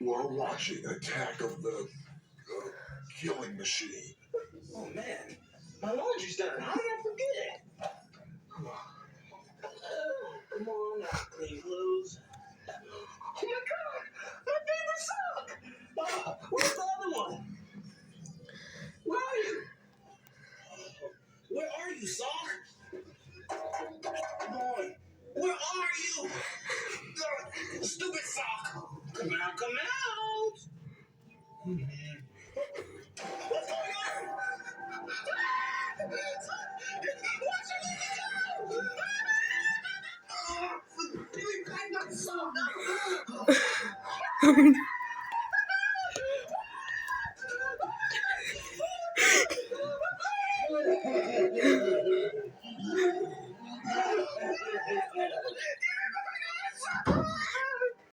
We're watching Attack of the Killing Machine. Oh man, my laundry's done. How did I forget? Come on now, clean clothes. Oh my god, my favorite sock! Where's the other one? Where are you? Where are you, sock? Come on. Where are you? Stupid sock! Come out, come out! What's going on? What's your name? Give me back my sock!